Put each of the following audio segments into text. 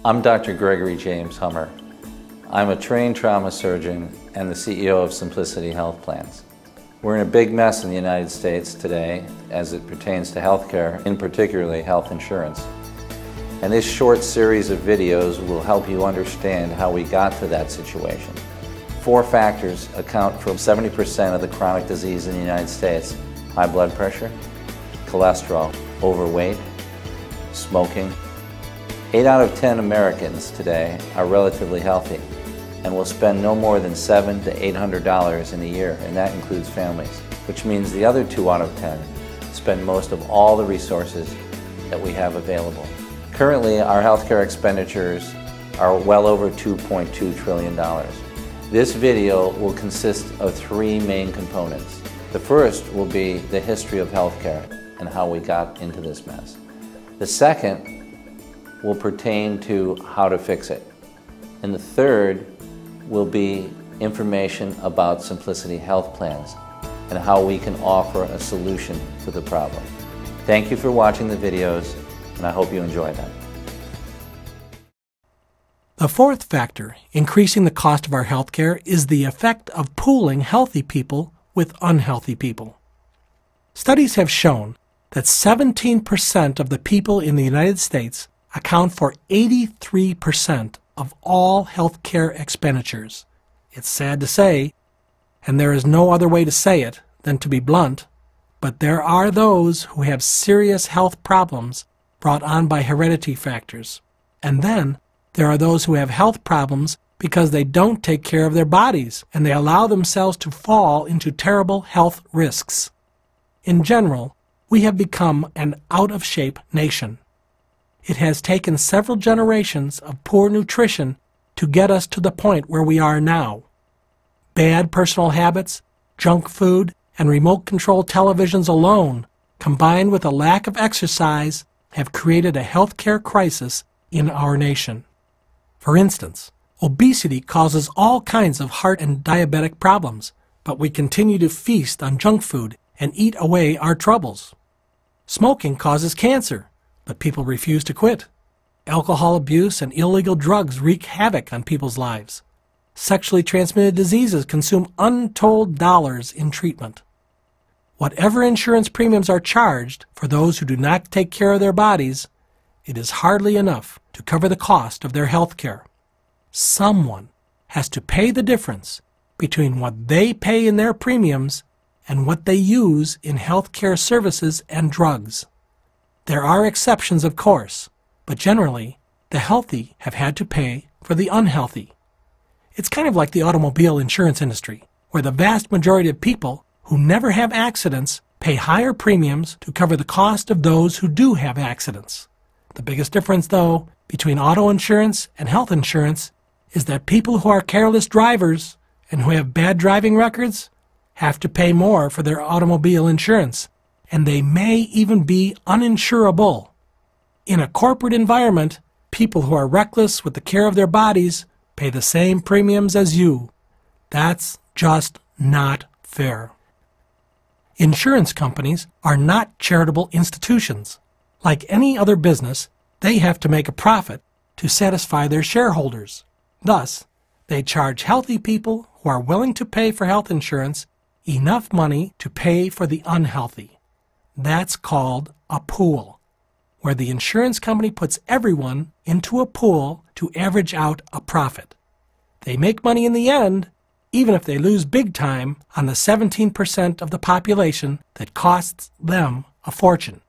I'm Dr. Gregory James Hummer. I'm a trained trauma surgeon and the CEO of Simplicity Health Plans. We're in a big mess in the United States today as it pertains to healthcare, in particularly health insurance. And this short series of videos will help you understand how we got to that situation. 4 factors account for 70% of the chronic disease in the United States: high blood pressure, cholesterol, overweight, smoking. 8 out of 10 Americans today are relatively healthy and will spend no more than $700 to $800 in a year, and that includes families, which means the other 2 out of 10 spend most of all the resources that we have available. Currently, our healthcare expenditures are well over $2.2 trillion. This video will consist of 3 main components. The first will be the history of healthcare and how we got into this mess. The second will pertain to how to fix it. And the third will be information about Simplicity Health Plans and how we can offer a solution to the problem. Thank you for watching the videos, and I hope you enjoy them. The fourth factor increasing the cost of our healthcare is the effect of pooling healthy people with unhealthy people. Studies have shown that 17% of the people in the United States account for 83% of all healthcare expenditures. It's sad to say, and there is no other way to say it than to be blunt, but there are those who have serious health problems brought on by heredity factors. And then there are those who have health problems because they don't take care of their bodies and they allow themselves to fall into terrible health risks. In general, we have become an out-of-shape nation. It has taken several generations of poor nutrition to get us to the point where we are now. Bad personal habits, junk food, and remote-controlled televisions alone, combined with a lack of exercise, have created a healthcare crisis in our nation. For instance, obesity causes all kinds of heart and diabetic problems, but we continue to feast on junk food and eat away our troubles. Smoking causes cancer, but people refuse to quit. Alcohol abuse and illegal drugs wreak havoc on people's lives. Sexually transmitted diseases consume untold dollars in treatment. Whatever insurance premiums are charged for those who do not take care of their bodies, it is hardly enough to cover the cost of their health care. Someone has to pay the difference between what they pay in their premiums and what they use in health care services and drugs. There are exceptions, of course, but generally, the healthy have had to pay for the unhealthy. It's kind of like the automobile insurance industry, where the vast majority of people who never have accidents pay higher premiums to cover the cost of those who do have accidents. The biggest difference, though, between auto insurance and health insurance is that people who are careless drivers and who have bad driving records have to pay more for their automobile insurance, and they may even be uninsurable. In a corporate environment, people who are reckless with the care of their bodies pay the same premiums as you. That's just not fair. Insurance companies are not charitable institutions. Like any other business, they have to make a profit to satisfy their shareholders. Thus, they charge healthy people who are willing to pay for health insurance enough money to pay for the unhealthy. That's called a pool, where the insurance company puts everyone into a pool to average out a profit. They make money in the end, even if they lose big time on the 17% of the population that costs them a fortune.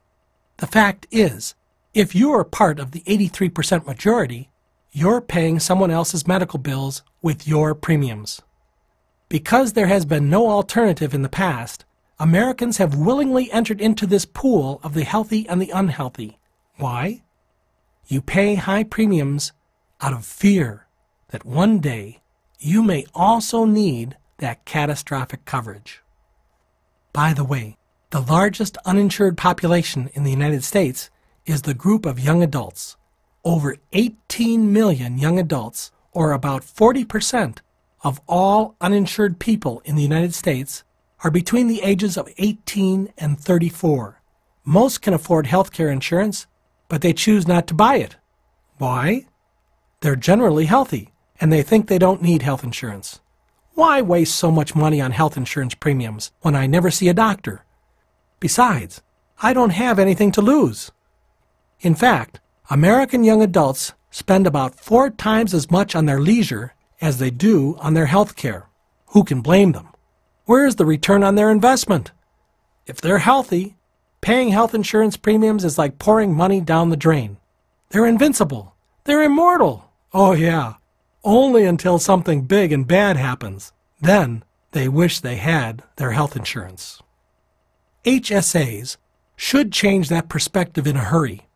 The fact is, if you are part of the 83% majority, you're paying someone else's medical bills with your premiums. Because there has been no alternative in the past, Americans have willingly entered into this pool of the healthy and the unhealthy. Why? You pay high premiums out of fear that one day you may also need that catastrophic coverage. By the way, the largest uninsured population in the United States is the group of young adults. Over 18 million young adults, or about 40% of all uninsured people in the United States, are between the ages of 18 and 34. Most can afford health care insurance, but they choose not to buy it. Why? They're generally healthy, and they think they don't need health insurance. Why waste so much money on health insurance premiums when I never see a doctor? Besides, I don't have anything to lose. In fact, American young adults spend about 4 times as much on their leisure as they do on their health care. Who can blame them? Where is the return on their investment? If they're healthy, paying health insurance premiums is like pouring money down the drain. They're invincible. They're immortal. Oh yeah, only until something big and bad happens. Then they wish they had their health insurance. HSAs should change that perspective in a hurry.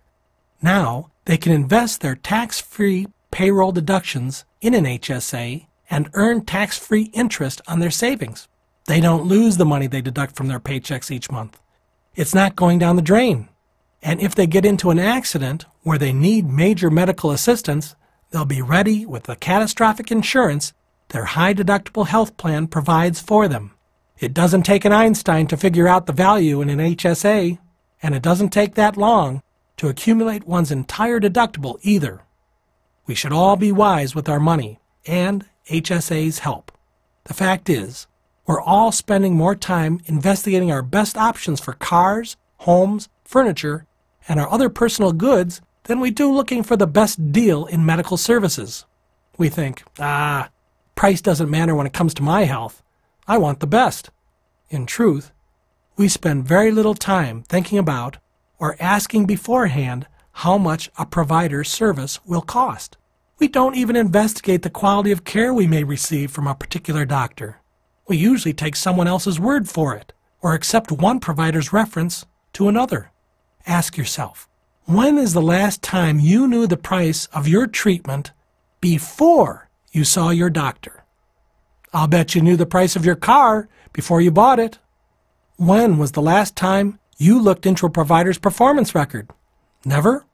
Now they can invest their tax-free payroll deductions in an HSA and earn tax-free interest on their savings. They don't lose the money they deduct from their paychecks each month. It's not going down the drain. And if they get into an accident where they need major medical assistance, they'll be ready with the catastrophic insurance their high-deductible health plan provides for them. It doesn't take an Einstein to figure out the value in an HSA, and it doesn't take that long to accumulate one's entire deductible either. We should all be wise with our money, and HSAs help. The fact is, we're all spending more time investigating our best options for cars, homes, furniture, and our other personal goods than we do looking for the best deal in medical services. We think, price doesn't matter when it comes to my health. I want the best. In truth, we spend very little time thinking about or asking beforehand how much a provider's service will cost. We don't even investigate the quality of care we may receive from a particular doctor. We usually take someone else's word for it, or accept one provider's reference to another. Ask yourself, when is the last time you knew the price of your treatment before you saw your doctor? I'll bet you knew the price of your car before you bought it. When was the last time you looked into a provider's performance record? Never?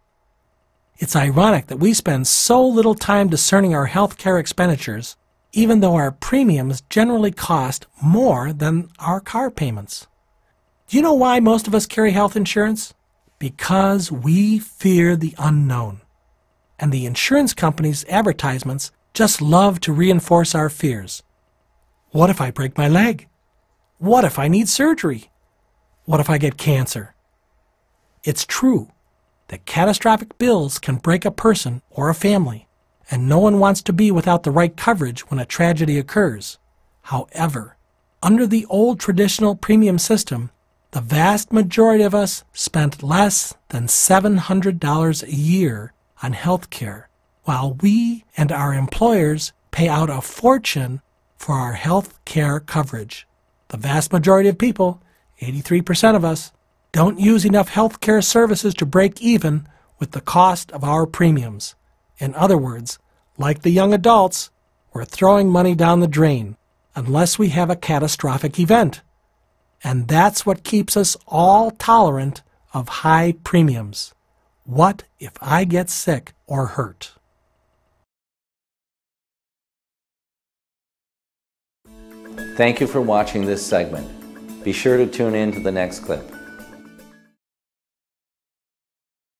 It's ironic that we spend so little time discerning our health care expenditures, even though our premiums generally cost more than our car payments. Do you know why most of us carry health insurance? Because we fear the unknown. And the insurance companies' advertisements just love to reinforce our fears. What if I break my leg? What if I need surgery? What if I get cancer? It's true that catastrophic bills can break a person or a family, and no one wants to be without the right coverage when a tragedy occurs. However, under the old traditional premium system, the vast majority of us spent less than $700 a year on health care, while we and our employers pay out a fortune for our health care coverage. The vast majority of people, 83% of us, don't use enough health care services to break even with the cost of our premiums. In other words, like the young adults, we're throwing money down the drain unless we have a catastrophic event. And that's what keeps us all tolerant of high premiums. What if I get sick or hurt? Thank you for watching this segment. Be sure to tune in to the next clip.